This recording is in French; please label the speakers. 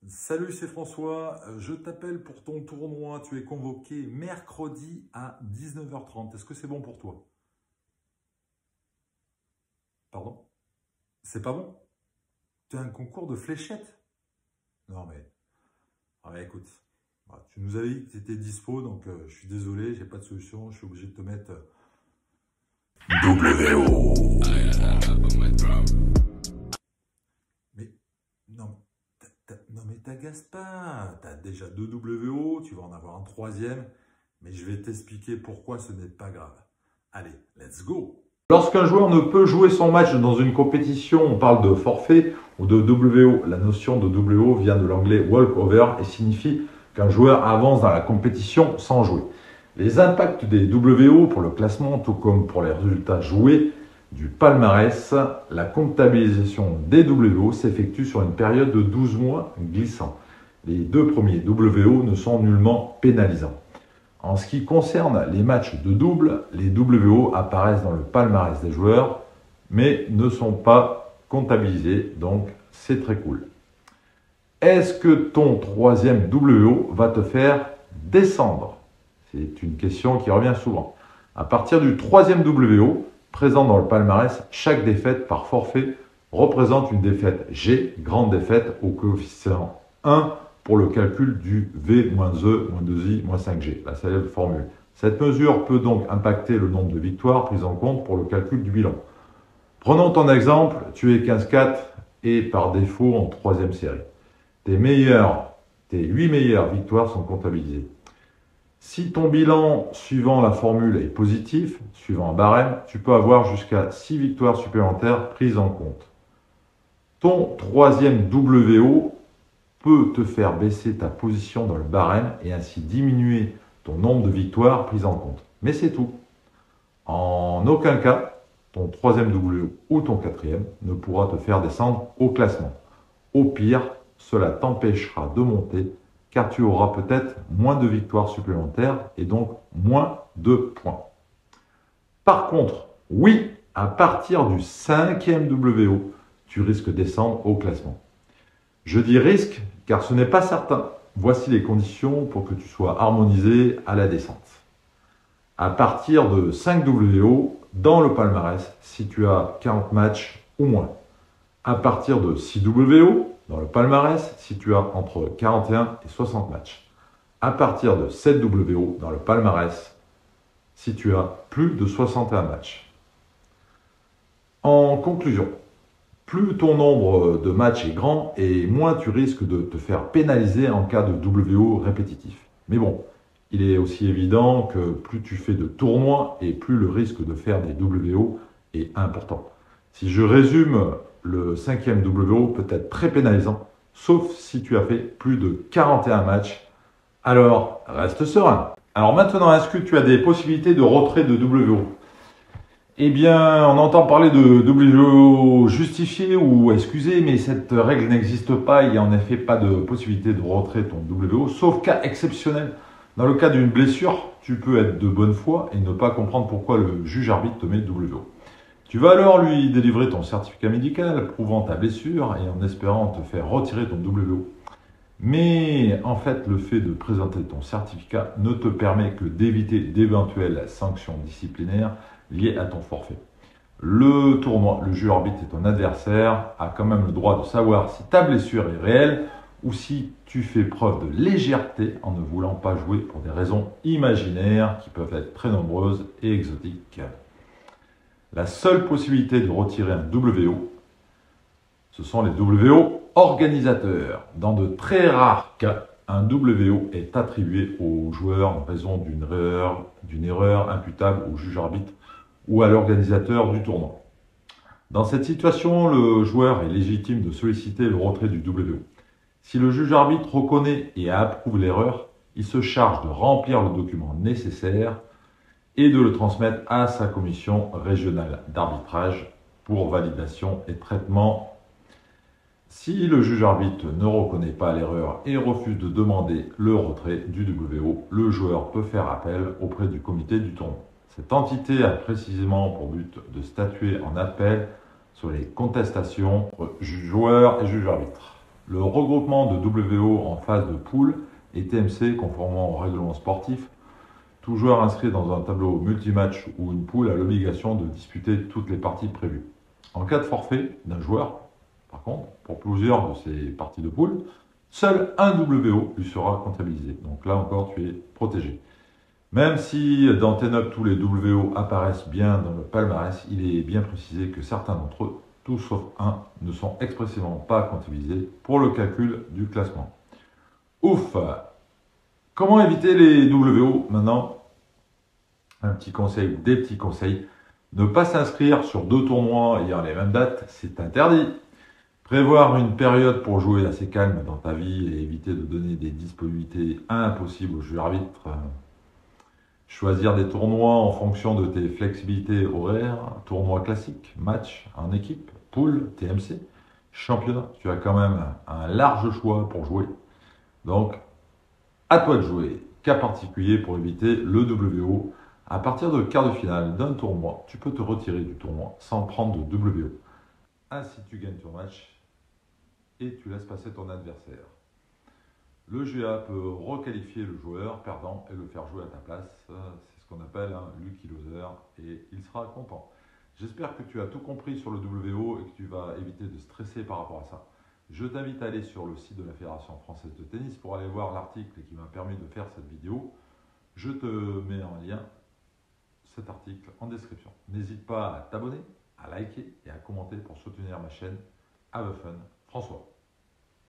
Speaker 1: Salut, c'est François. Je t'appelle pour ton tournoi. Tu es convoqué mercredi à 19h30. Est-ce que c'est bon pour toi? Pardon? C'est pas bon? Tu as un concours de fléchettes? Non mais, écoute, tu nous avais dit que tu étais dispo, donc je suis désolé, j'ai pas de solution. Je suis obligé de te mettre WO. Mais non, non mais t'agace pas. T'as déjà deux WO, tu vas en avoir un troisième. Mais je vais t'expliquer pourquoi ce n'est pas grave. Allez, let's go! Lorsqu'un joueur ne peut jouer son match dans une compétition, on parle de forfait ou de WO. La notion de WO vient de l'anglais walkover et signifie qu'un joueur avance dans la compétition sans jouer. Les impacts des WO pour le classement, tout comme pour les résultats joués du palmarès, la comptabilisation des WO s'effectue sur une période de 12 mois glissant. Les deux premiers WO ne sont nullement pénalisants. En ce qui concerne les matchs de double, les WO apparaissent dans le palmarès des joueurs, mais ne sont pas comptabilisés, donc c'est très cool. Est-ce que ton troisième WO va te faire descendre? C'est une question qui revient souvent. À partir du troisième WO, présent dans le palmarès, chaque défaite par forfait représente une défaite G, grande défaite au coefficient 1, pour le calcul du V-E, -2I, -5G, la célèbre formule. Cette mesure peut donc impacter le nombre de victoires prises en compte pour le calcul du bilan. Prenons ton exemple, tu es 15-4 et par défaut en troisième série. Tes 8 meilleures victoires sont comptabilisées. Si ton bilan suivant la formule est positif, suivant un barème, tu peux avoir jusqu'à 6 victoires supplémentaires prises en compte. Ton troisième WO peut te faire baisser ta position dans le barème et ainsi diminuer ton nombre de victoires prises en compte. Mais c'est tout. En aucun cas, ton troisième WO ou ton quatrième ne pourra te faire descendre au classement. Au pire, cela t'empêchera de monter car tu auras peut-être moins de victoires supplémentaires et donc moins de points. Par contre, oui, à partir du cinquième WO, tu risques de descendre au classement. Je dis risque car ce n'est pas certain. Voici les conditions pour que tu sois harmonisé à la descente. À partir de 5 WO, dans le palmarès, si tu as 40 matchs ou moins. À partir de 6 WO, dans le palmarès, si tu as entre 41 et 60 matchs. À partir de 7 WO, dans le palmarès, si tu as plus de 61 matchs. En conclusion, plus ton nombre de matchs est grand et moins tu risques de te faire pénaliser en cas de WO répétitif. Mais bon, il est aussi évident que plus tu fais de tournois et plus le risque de faire des WO est important. Si je résume, le cinquième WO peut être très pénalisant, sauf si tu as fait plus de 41 matchs. Alors, reste serein. Alors maintenant, est-ce que tu as des possibilités de retrait de WO? Eh bien, on entend parler de WO justifié ou excusé, mais cette règle n'existe pas. Il n'y a en effet pas de possibilité de retrait de ton WO, sauf cas exceptionnel. Dans le cas d'une blessure, tu peux être de bonne foi et ne pas comprendre pourquoi le juge arbitre te met le WO. Tu vas alors lui délivrer ton certificat médical prouvant ta blessure et en espérant te faire retirer ton WO. Mais en fait, le fait de présenter ton certificat ne te permet que d'éviter d'éventuelles sanctions disciplinaires liées à ton forfait. Le tournoi, le juge arbitre et ton adversaire a quand même le droit de savoir si ta blessure est réelle ou si tu fais preuve de légèreté en ne voulant pas jouer pour des raisons imaginaires qui peuvent être très nombreuses et exotiques. La seule possibilité de retirer un WO, ce sont les WO organisateurs. Dans de très rares cas, un WO est attribué au joueur en raison d'une erreur imputable au juge arbitre ou à l'organisateur du tournoi. Dans cette situation, le joueur est légitime de solliciter le retrait du WO. Si le juge arbitre reconnaît et approuve l'erreur, il se charge de remplir le document nécessaire et de le transmettre à sa commission régionale d'arbitrage pour validation et traitement. Si le juge arbitre ne reconnaît pas l'erreur et refuse de demander le retrait du WO, le joueur peut faire appel auprès du comité du tournoi. Cette entité a précisément pour but de statuer en appel sur les contestations entre joueurs et juge arbitre. Le regroupement de WO en phase de poule et TMC, conformément au règlement sportif, tout joueur inscrit dans un tableau multimatch ou une poule a l'obligation de disputer toutes les parties prévues. En cas de forfait d'un joueur, par contre, pour plusieurs de ces parties de poule, seul un WO lui sera comptabilisé. Donc là encore, tu es protégé. Même si dans tes notes, tous les WO apparaissent bien dans le palmarès, il est bien précisé que certains d'entre eux, tous sauf un, ne sont expressément pas comptabilisés pour le calcul du classement. Ouf! Comment éviter les WO maintenant? Un petit conseil, des petits conseils. Ne pas s'inscrire sur 2 tournois ayant les mêmes dates, c'est interdit. Prévoir une période pour jouer assez calme dans ta vie et éviter de donner des disponibilités impossibles aux jeux arbitres. Choisir des tournois en fonction de tes flexibilités horaires, tournois classiques, match en équipe, poule, TMC, championnat. Tu as quand même un large choix pour jouer. Donc, à toi de jouer. Cas particulier pour éviter le WO. À partir de quart de finale d'un tournoi, tu peux te retirer du tournoi sans prendre de WO. Ainsi, tu gagnes ton match et tu laisses passer ton adversaire. Le GA peut requalifier le joueur perdant et le faire jouer à ta place. C'est ce qu'on appelle un lucky loser et il sera content. J'espère que tu as tout compris sur le WO et que tu vas éviter de stresser par rapport à ça. Je t'invite à aller sur le site de la Fédération française de tennis pour aller voir l'article qui m'a permis de faire cette vidéo. Je te mets en lien cet article en description. N'hésite pas à t'abonner, à liker et à commenter pour soutenir ma chaîne Have Fun François.